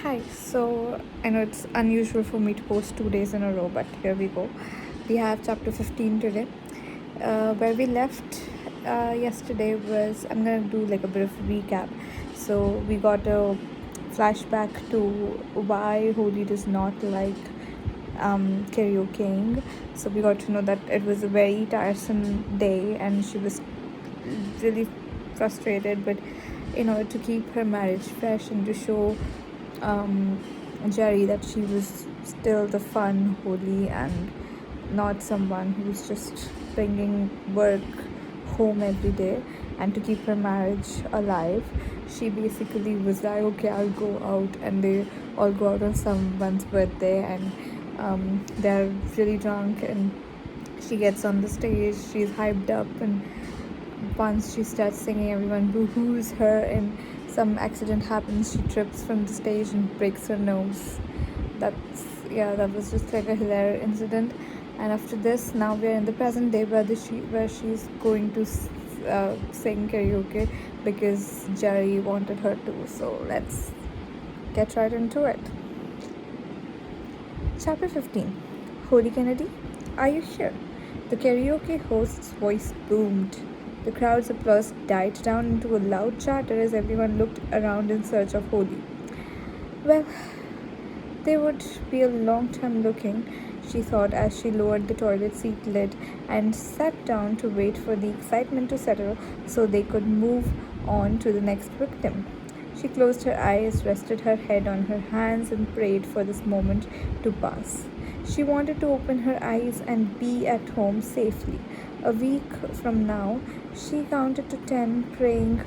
Hi, so I know it's unusual for me to post 2 days in a row, but here we go. We have chapter 15 today. Where we left yesterday was, I'm gonna do like a bit of recap. So we got a flashback to why Holy does not like karaokeing. So we got to know that it was a very tiresome day and she was really frustrated, but to keep her marriage fresh and to show um, Jerry that she was still the fun Holy and not someone who's just bringing work home every day, and to keep her marriage alive, she basically was like, okay, I'll go out, and they all go out on someone's birthday, and they're really drunk, and she gets on the stage, she's hyped up, and once she starts singing, everyone boo-hoos her, and some accident happens. She trips from the stage and breaks her nose. That was just like a hilarious incident. And after this, now we're in the present day where she's going to sing karaoke because Jerry wanted her to. So let's get right into it. Chapter 15. Holy Kennedy, are you here? The karaoke host's voice boomed. The crowd's applause died down into a loud chatter as everyone looked around in search of Holy. Well, they would be a long time looking, she thought as she lowered the toilet seat lid and sat down to wait for the excitement to settle so they could move on to the next victim. She closed her eyes, rested her head on her hands, and prayed for this moment to pass. She wanted to open her eyes and be at home safely. A week from now, she counted to 10, praying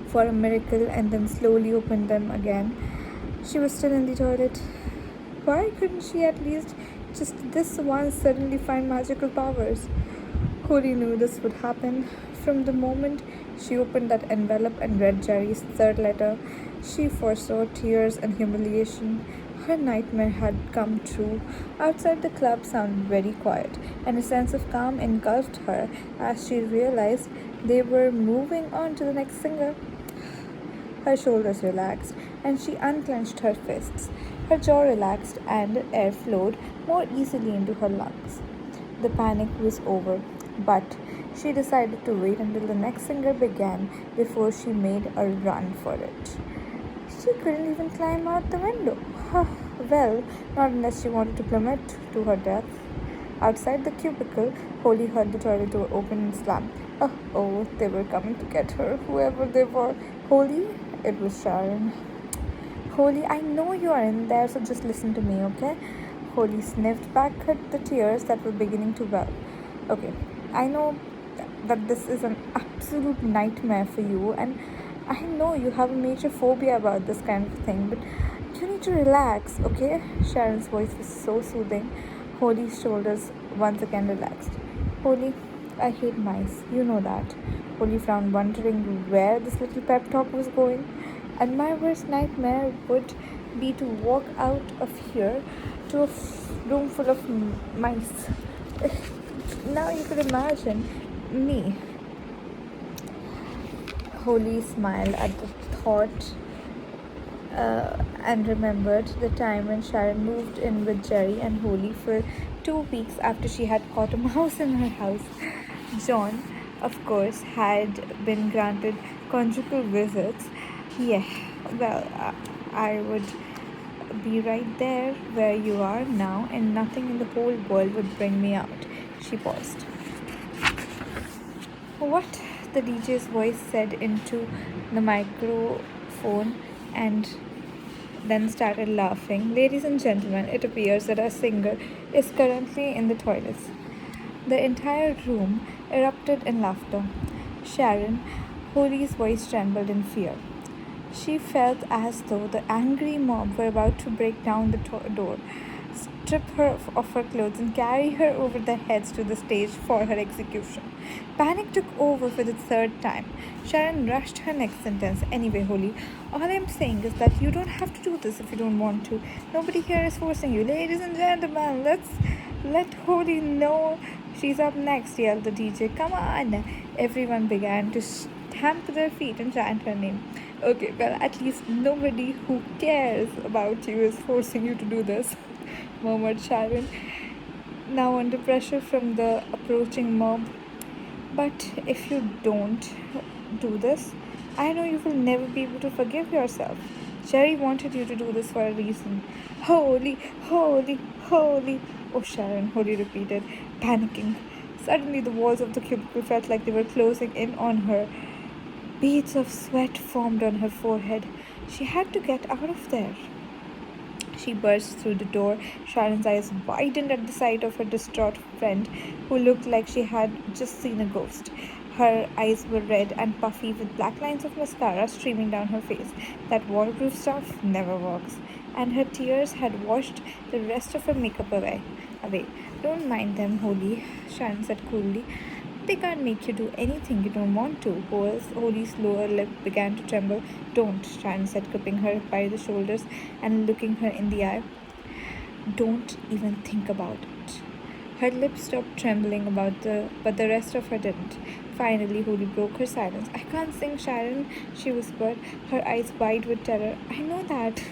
for a miracle, and then slowly opened them again. She was still in the toilet. Why couldn't she at least just this once suddenly find magical powers? Holy knew this would happen. From the moment she opened that envelope and read Jerry's third letter, she foresaw tears and humiliation. Her nightmare had come true. Outside, the club sounded very quiet, and a sense of calm engulfed her as she realized they were moving on to the next singer. Her shoulders relaxed, and she unclenched her fists. Her jaw relaxed, and air flowed more easily into her lungs. The panic was over, but she decided to wait until the next singer began before she made a run for it. She couldn't even climb out the window. Well, not unless she wanted to plummet to her death. Outside the cubicle, Holly heard the toilet door open and slam. Oh, they were coming to get her, whoever they were. Holly? It was Sharon. Holly, I know you are in there, so just listen to me, okay? Holly sniffed back at the tears that were beginning to well. Okay, I know that this is an absolute nightmare for you, and I know you have a major phobia about this kind of thing, but you need to relax, okay? Sharon's voice was so soothing. Holly's shoulders once again relaxed. Holly, I hate mice, you know that. Holly frowned, wondering where this little pep talk was going. And my worst nightmare would be to walk out of here to a room full of mice. Now you could imagine me. Holly smiled at the thought and remembered the time when Sharon moved in with Jerry and Holly for 2 weeks after she had caught a mouse in her house. John, of course, had been granted conjugal visits. Yeah, well, I would be right there where you are now, and nothing in the whole world would bring me out. She paused. What? The DJ's voice said into the microphone and then started laughing. Ladies and gentlemen, it appears that our singer is currently in the toilets. The entire room erupted in laughter. Sharon, Holly's voice trembled in fear. She felt as though the angry mob were about to break down the door, strip her of her clothes, and carry her over their heads to the stage for her execution. Panic took over for the third time. Sharon rushed her next sentence. Anyway, Holly, all I'm saying is that you don't have to do this if you don't want to. Nobody here is forcing you. Ladies and gentlemen, let's let Holly know she's up next, yelled the DJ. Come on! Everyone began to stamp their feet and chant her name. Okay, well, at least nobody who cares about you is forcing you to do this, murmured Sharon, now under pressure from the approaching mob. But if you don't do this, I know you will never be able to forgive yourself. Jerry wanted you to do this for a reason. Holy, holy, holy. Oh, Sharon, Holy repeated, panicking. Suddenly, the walls of the cubicle felt like they were closing in on her. Beads of sweat formed on her forehead. She had to get out of there. She burst through the door. Sharon's eyes widened at the sight of her distraught friend, who looked like she had just seen a ghost. Her eyes were red and puffy, with black lines of mascara streaming down her face. That waterproof stuff never works. And her tears had washed the rest of her makeup away. Don't mind them, Holly, Sharon said coolly. They can't make you do anything you don't want to. Holly's lower lip began to tremble. Don't, Sharon said, gripping her by the shoulders and looking her in the eye. Don't even think about it. Her lips stopped trembling but the rest of her didn't. Finally, Holly broke her silence. I can't sing, Sharon, she whispered, her eyes wide with terror. I know that,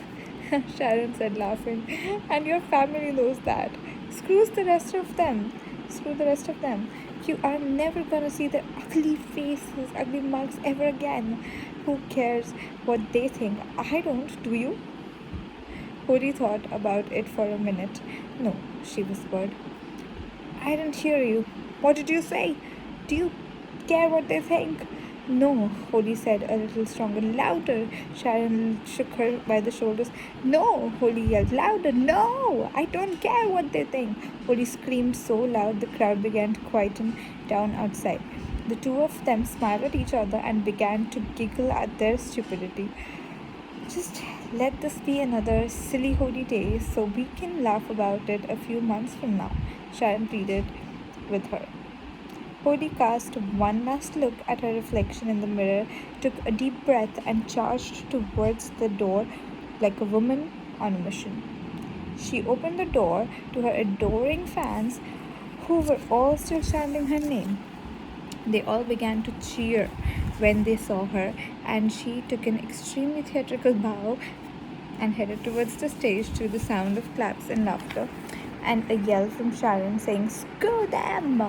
Sharon said, laughing. And your family knows that. Screws the rest of them. Screw the rest of them. You are never gonna see their ugly faces, ugly mugs ever again. Who cares what they think? I don't, do you? Hori thought about it for a minute. No, she whispered. I didn't hear you. What did you say? Do you care what they think? No, Holly said a little stronger. Louder! Sharon shook her by the shoulders. No! Holly yelled. Louder! No! I don't care what they think. Holly screamed so loud the crowd began to quieten down outside. The two of them smiled at each other and began to giggle at their stupidity. Just let this be another silly holy day so we can laugh about it a few months from now, Sharon pleaded with her. Hody cast one last look at her reflection in the mirror, took a deep breath, and charged towards the door like a woman on a mission. She opened the door to her adoring fans, who were all still chanting her name. They all began to cheer when they saw her, and she took an extremely theatrical bow and headed towards the stage to the sound of claps and laughter and a yell from Sharon saying, Screw them!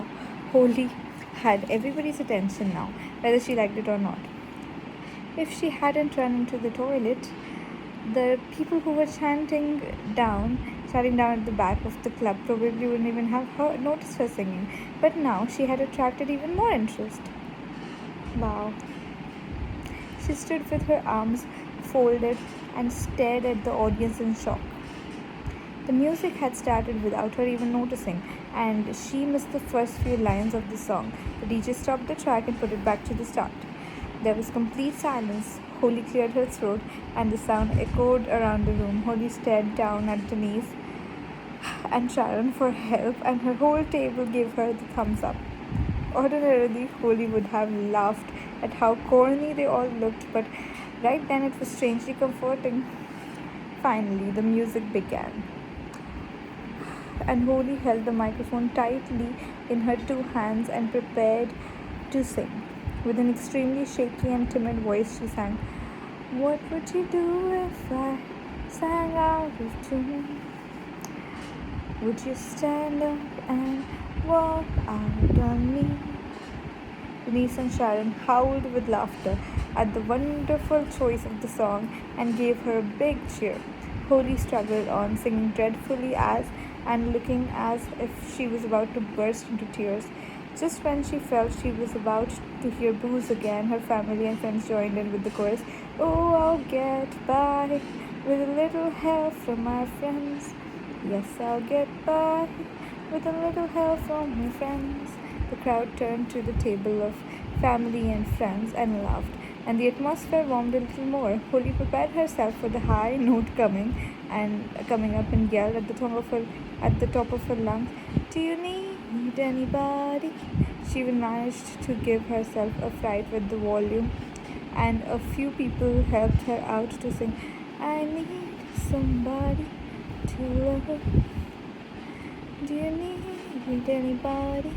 Holly had everybody's attention now, whether she liked it or not. If she hadn't run into the toilet, the people who were shouting down at the back of the club probably wouldn't even have noticed her singing. But now she had attracted even more interest. Wow. She stood with her arms folded and stared at the audience in shock. The music had started without her even noticing, and she missed the first few lines of the song. The DJ stopped the track and put it back to the start. There was complete silence. Holly cleared her throat, and the sound echoed around the room. Holly stared down at Denise and Sharon for help, and her whole table gave her the thumbs up. Ordinarily, Holly would have laughed at how corny they all looked, but right then it was strangely comforting. Finally, the music began, and Holly held the microphone tightly in her two hands and prepared to sing. With an extremely shaky and timid voice, she sang, What would you do if I sang out of tune? Would you stand up and walk out on me? Denise and Sharon howled with laughter at the wonderful choice of the song and gave her a big cheer. Holly struggled on, singing dreadfully and looking as if she was about to burst into tears. Just when she felt she was about to hear boos again, her family and friends joined in with the chorus, Oh, I'll get by with a little help from my friends. Yes, I'll get by with a little help from my friends. The crowd turned to the table of family and friends and laughed, and the atmosphere warmed a little more. Holly prepared herself for the high note coming up and yelled at the top of her lungs, Do you need anybody? She even managed to give herself a fright with the volume, and a few people helped her out to sing, I need somebody to love. Do you need anybody?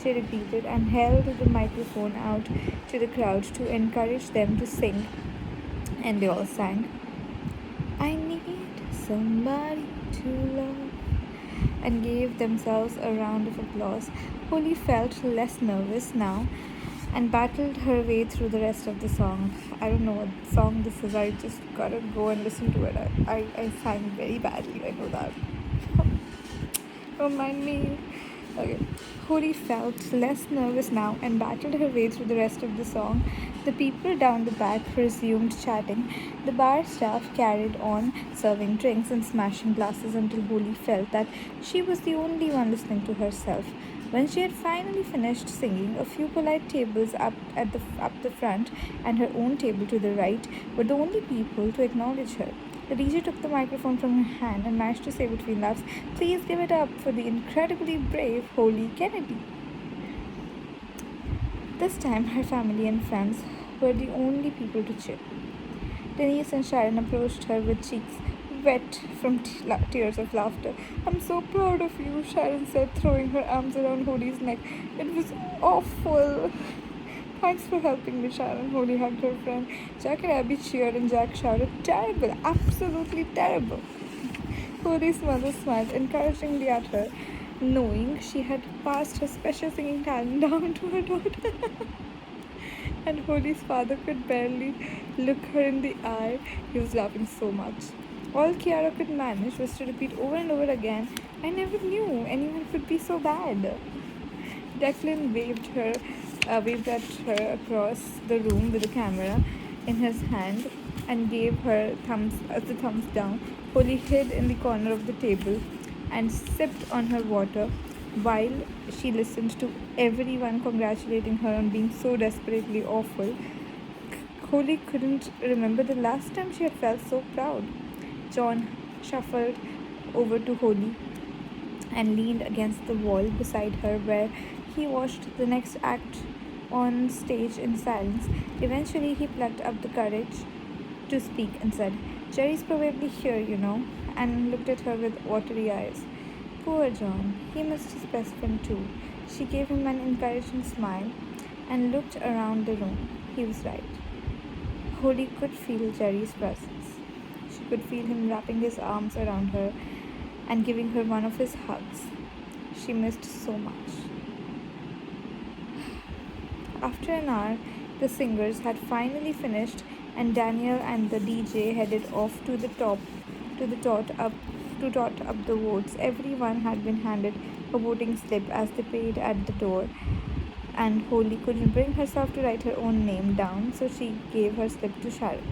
She repeated and held the microphone out to the crowd to encourage them to sing And they all sang, I need somebody to love, and gave themselves a round of applause. Holly felt less nervous now and battled her way through the rest of the song. I don't know what song this is, I just gotta go and listen to it. I sang very badly, I know that. Don't mind me. Okay. Hori felt less nervous now and battled her way through the rest of the song. The people down the back resumed chatting. The bar staff carried on serving drinks and smashing glasses until Holly felt that she was the only one listening to herself. When she had finally finished singing, a few polite tables up the front and her own table to the right were the only people to acknowledge her. The DJ took the microphone from her hand and managed to say between laughs, please give it up for the incredibly brave Holly Kennedy. This time, her family and friends were the only people to cheer. Denise and Sharon approached her with cheeks wet from tears of laughter. I'm so proud of you, Sharon said, throwing her arms around Holly's neck. It was awful. Thanks for helping me, Sharon. Holly hugged her friend. Jack and Abby cheered, and Jack shouted, terrible, absolutely terrible. Holly's mother smiled encouragingly at her, knowing she had passed her special singing talent down to her daughter. And Holly's father could barely look her in the eye. He was laughing so much. All Kiara could manage was to repeat over and over again, I never knew anyone could be so bad. Declan waved at her across the room with a camera in his hand and gave her the thumbs down. Holly hid in the corner of the table and sipped on her water while she listened to everyone congratulating her on being so desperately awful. Holly couldn't remember the last time she had felt so proud. John shuffled over to Holly and leaned against the wall beside her where he watched the next act on stage in silence. Eventually, he plucked up the courage to speak and said, Jerry's probably here, and looked at her with watery eyes. Poor John, he missed his best friend too. She gave him an encouraging smile and looked around the room. He was right. Holly could feel Jerry's presence. She could feel him wrapping his arms around her and giving her one of his hugs. She missed so much. After an hour, the singers had finally finished, and Daniel and the DJ headed off to the top to the tot up to tot up the votes. Everyone had been handed a voting slip as they paid at the door, and Holly couldn't bring herself to write her own name down, so she gave her slip to Sharon.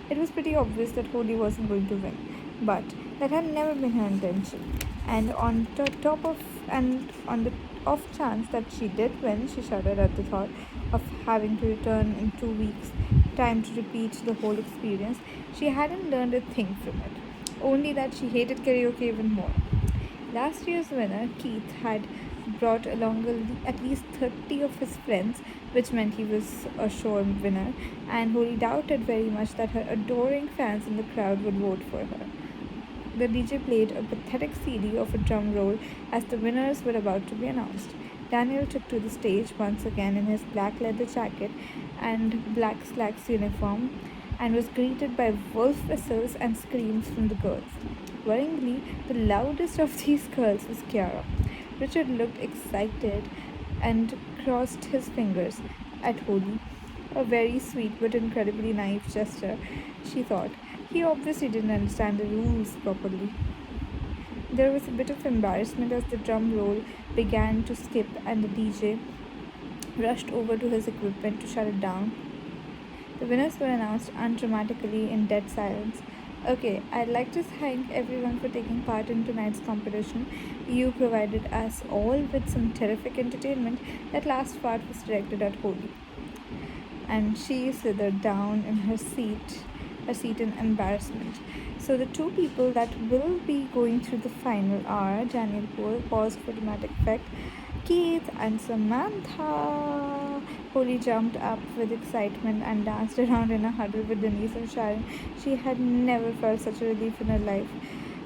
It was pretty obvious that Holly wasn't going to win, but that had never been her intention. And on the off chance that she did win, she shuddered at the thought of having to return in 2 weeks' time to repeat the whole experience. She hadn't learned a thing from it, only that she hated karaoke even more. Last year's winner, Keith, had brought along at least 30 of his friends, which meant he was a sure winner, and Holly doubted very much that her adoring fans in the crowd would vote for her. The DJ played a pathetic CD of a drum roll as the winners were about to be announced. Daniel took to the stage once again in his black leather jacket and black slacks uniform and was greeted by wolf whistles and screams from the girls. Worryingly, the loudest of these girls was Kiara. Richard looked excited and crossed his fingers at Holly. A very sweet but incredibly naive gesture, she thought. He obviously didn't understand the rules properly. There was a bit of embarrassment as the drum roll began to skip and the DJ rushed over to his equipment to shut it down. The winners were announced undramatically in dead silence. Okay, I'd like to thank everyone for taking part in tonight's competition. You provided us all with some terrific entertainment. That last part was directed at Holly, and she slithered down in her seat in embarrassment. So the two people that will be going through the final are Daniel Cole, paused for dramatic effect, Keith and Samantha. Holly jumped up with excitement and danced around in a huddle with Denise and Sharon. She had never felt such a relief in her life.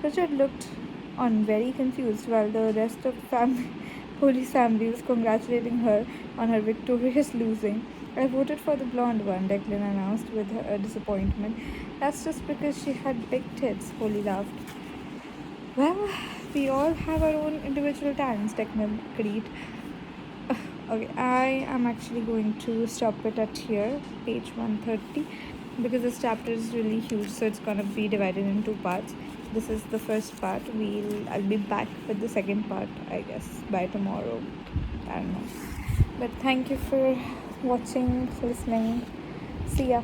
Richard looked on very confused while the rest of Holly's family was congratulating her on her victorious losing. I voted for the blonde one, Declan announced with her disappointment. That's just because she had big tits, Holly laughed. Well, we all have our own individual talents, Declan agreed. Okay, I am actually going to stop it at here, page 130, because this chapter is really huge, so it's gonna be divided in two parts. This is the first part. I'll be back with the second part, I guess, by tomorrow. I don't know. But thank you for watching, for listening. See ya.